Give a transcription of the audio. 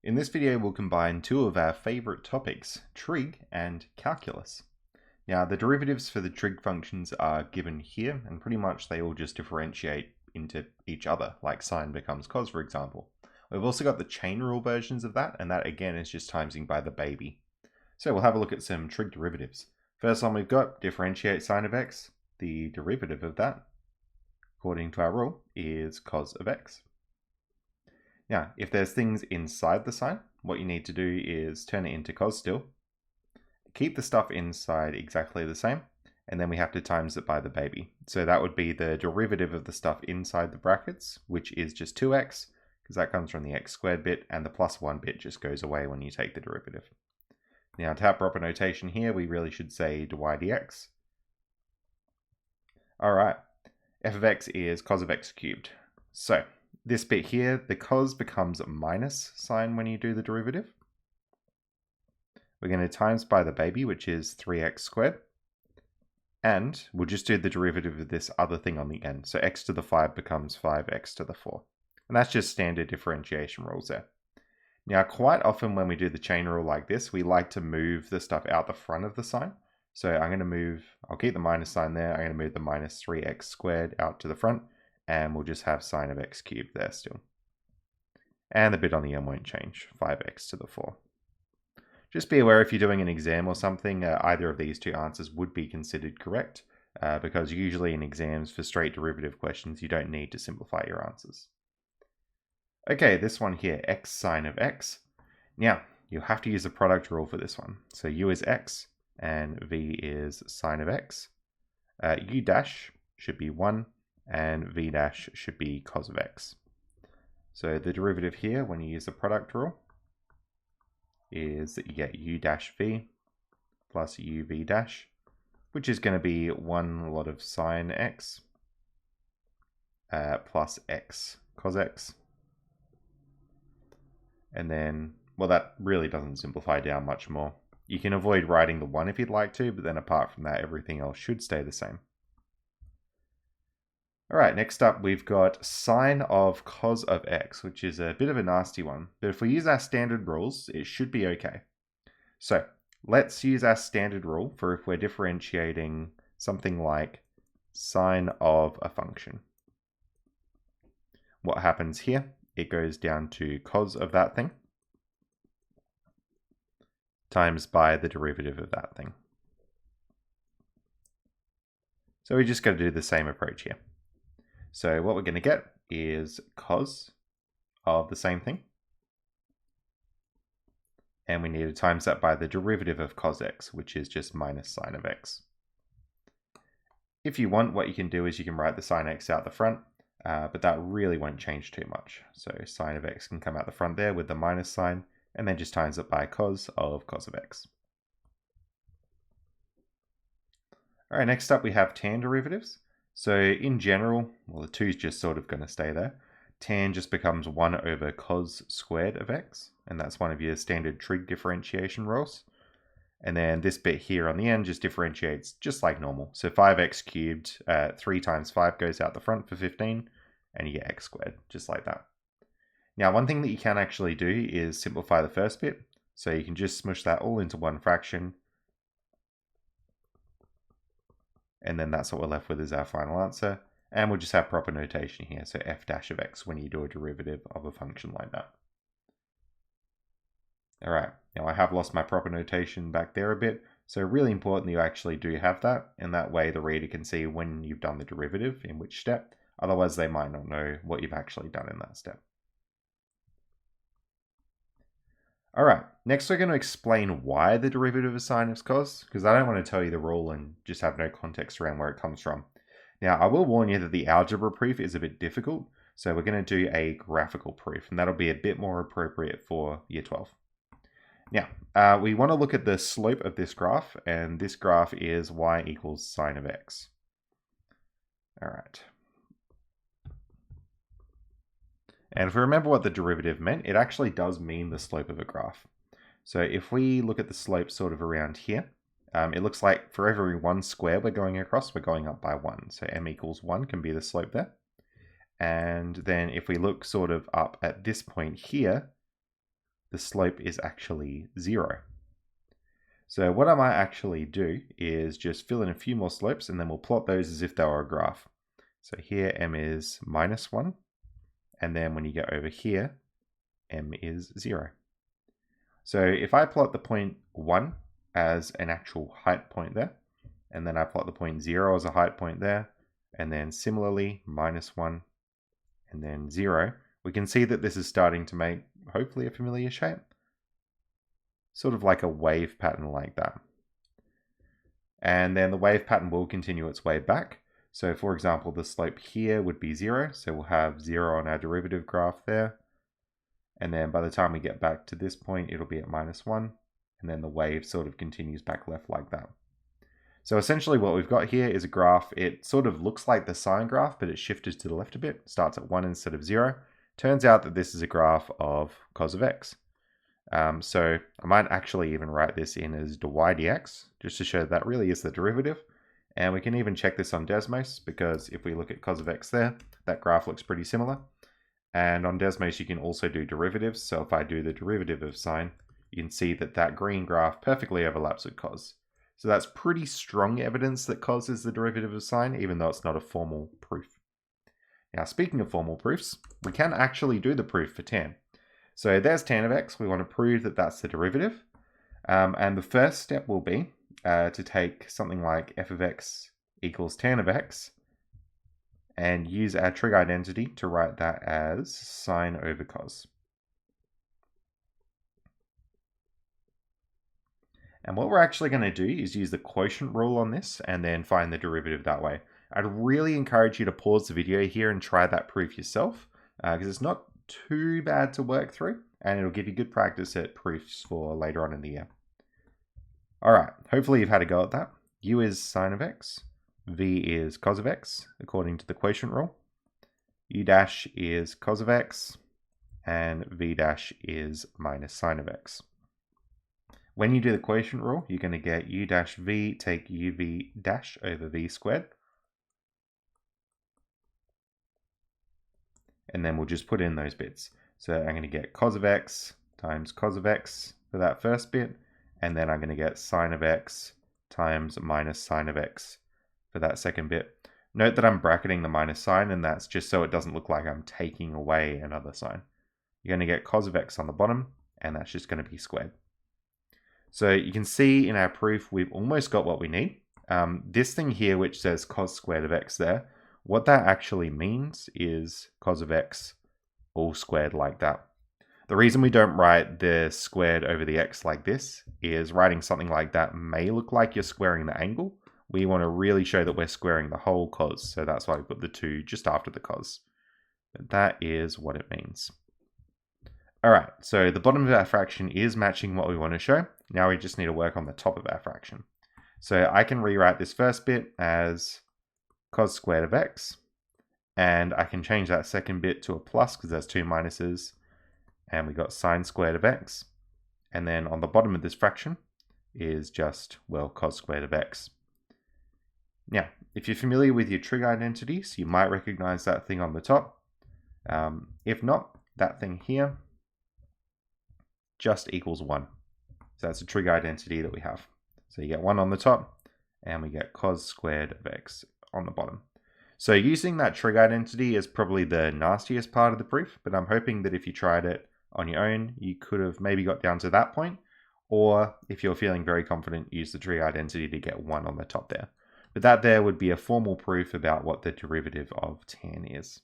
In this video, we'll combine two of our favorite topics, trig and calculus. Now, the derivatives for the trig functions are given here, and pretty much they all just differentiate into each other, like sine becomes cos, for example. We've also got the chain rule versions of that, and that again is just timesing by the baby. So we'll have a look at some trig derivatives. First one we've got, differentiate sine of x. The derivative of that, according to our rule, is cos of x. Now, if there's things inside the sine, what you need to do is turn it into cos still, keep the stuff inside exactly the same, and then we have to times it by the baby. So that would be the derivative of the stuff inside the brackets, which is just 2x, because that comes from the x squared bit, and the plus 1 bit just goes away when you take the derivative. Now, to have proper notation here, we really should say dy dx. Alright, f of x is cos of x cubed. So, this bit here, the cos becomes minus sine when you do the derivative. We're going to times by the baby, which is 3x squared. And we'll just do the derivative of this other thing on the end. So x to the 5 becomes 5x to the 4. And that's just standard differentiation rules there. Now, quite often when we do the chain rule like this, we like to move the stuff out the front of the sign. So I'll keep the minus sign there. I'm going to move the minus 3x squared out to the front. And we'll just have sine of x cubed there still. And the bit on the end won't change, 5x to the 4. Just be aware if you're doing an exam or something, either of these two answers would be considered correct, because usually in exams for straight derivative questions, you don't need to simplify your answers. Okay, this one here, x sine of x. Now, you'll have to use the product rule for this one. So u is x, and v is sine of x. U dash should be 1. And v dash should be cos of x. So the derivative here, when you use the product rule, is that you get u dash v plus uv dash, which is going to be 1 lot of sine x plus x cos x. And then, well, that really doesn't simplify down much more. You can avoid writing the 1 if you'd like to, but then apart from that, everything else should stay the same. Alright, next up we've got sine of cos of x, which is a bit of a nasty one. But if we use our standard rules, it should be okay. So, let's use our standard rule for if we're differentiating something like sine of a function. What happens here? It goes down to cos of that thing times by the derivative of that thing. So we just got to do the same approach here. So what we're going to get is cos of the same thing. And we need to times that by the derivative of cos x, which is just minus sine of x. If you want, what you can do is you can write the sine x out the front, but that really won't change too much. So sine of x can come out the front there with the minus sign, and then just times it by cos of x. All right, next up we have tan derivatives. So in general, well, the 2 is just sort of going to stay there. Tan just becomes 1 over cos squared of x, and that's one of your standard trig differentiation rules. And then this bit here on the end just differentiates just like normal. So 5x cubed, 3 times 5 goes out the front for 15, and you get x squared, just like that. Now, one thing that you can actually do is simplify the first bit. So you can just smush that all into one fraction, and then that's what we're left with as our final answer. And we'll just have proper notation here, so f dash of x when you do a derivative of a function like that. All right, now I have lost my proper notation back there a bit, so really important that you actually do have that, and that way the reader can see when you've done the derivative, in which step, otherwise they might not know what you've actually done in that step. All right, next we're going to explain why the derivative of sine is cos, because I don't want to tell you the rule and just have no context around where it comes from. Now, I will warn you that the algebra proof is a bit difficult, so we're going to do a graphical proof, and that'll be a bit more appropriate for year 12. Now, we want to look at the slope of this graph, and this graph is y equals sine of x. All right. And if we remember what the derivative meant, it actually does mean the slope of a graph. So if we look at the slope sort of around here, it looks like for every 1 square we're going across, we're going up by 1. So m equals 1 can be the slope there. And then if we look sort of up at this point here, the slope is actually 0. So what I might actually do is just fill in a few more slopes, and then we'll plot those as if they were a graph. So here m is -1, and then when you get over here, m is 0. So if I plot the point 1 as an actual height point there, and then I plot the point 0 as a height point there, and then similarly -1, and then 0, we can see that this is starting to make hopefully a familiar shape. Sort of like a wave pattern like that. And then the wave pattern will continue its way back. So for example, the slope here would be 0, so we'll have 0 on our derivative graph there. And then by the time we get back to this point, it'll be at -1, and then the wave sort of continues back left like that. So essentially what we've got here is a graph. It sort of looks like the sine graph, but it's shifted to the left a bit, starts at 1 instead of 0. Turns out that this is a graph of cos of x. So I might actually even write this in as dy dx, just to show that really is the derivative. And we can even check this on Desmos, because if we look at cos of x there, that graph looks pretty similar. And on Desmos, you can also do derivatives. So if I do the derivative of sine, you can see that that green graph perfectly overlaps with cos. So that's pretty strong evidence that cos is the derivative of sine, even though it's not a formal proof. Now, speaking of formal proofs, we can actually do the proof for tan. So there's tan of x. We want to prove that that's the derivative. And the first step will be to take something like f of x equals tan of x and use our trig identity to write that as sine over cos. And what we're actually going to do is use the quotient rule on this and then find the derivative that way. I'd really encourage you to pause the video here and try that proof yourself, because it's not too bad to work through, and it'll give you good practice at proofs for later on in the year. All right, hopefully you've had a go at that. U is sine of x, v is cos of x, according to the quotient rule. U dash is cos of x, and v dash is minus sine of x. When you do the quotient rule, you're going to get u dash v take uv dash over v squared. And then we'll just put in those bits. So I'm going to get cos of x times cos of x for that first bit, and then I'm going to get sine of x times minus sine of x for that second bit. Note that I'm bracketing the minus sign, and that's just so it doesn't look like I'm taking away another sign. You're going to get cos of x on the bottom, and that's just going to be squared. So you can see in our proof, we've almost got what we need. This thing here, which says cos squared of x there, what that actually means is cos of x all squared like that. The reason we don't write the squared over the x like this is writing something like that may look like you're squaring the angle. We want to really show that we're squaring the whole cos, so that's why we put the 2 just after the cos. But that is what it means. All right, so the bottom of our fraction is matching what we want to show. Now we just need to work on the top of our fraction. So I can rewrite this first bit as cos squared of x, and I can change that second bit to a plus because there's 2 minuses, and we got sine squared of x. And then on the bottom of this fraction is just, well, cos squared of x. Now, if you're familiar with your trig identities, you might recognize that thing on the top. If not, that thing here just equals 1. So that's a trig identity that we have. So you get 1 on the top, and we get cos squared of x on the bottom. So using that trig identity is probably the nastiest part of the proof, but I'm hoping that if you tried it on your own, you could have maybe got down to that point, or if you're feeling very confident, use the trig identity to get 1 on the top there. But that there would be a formal proof about what the derivative of tan is.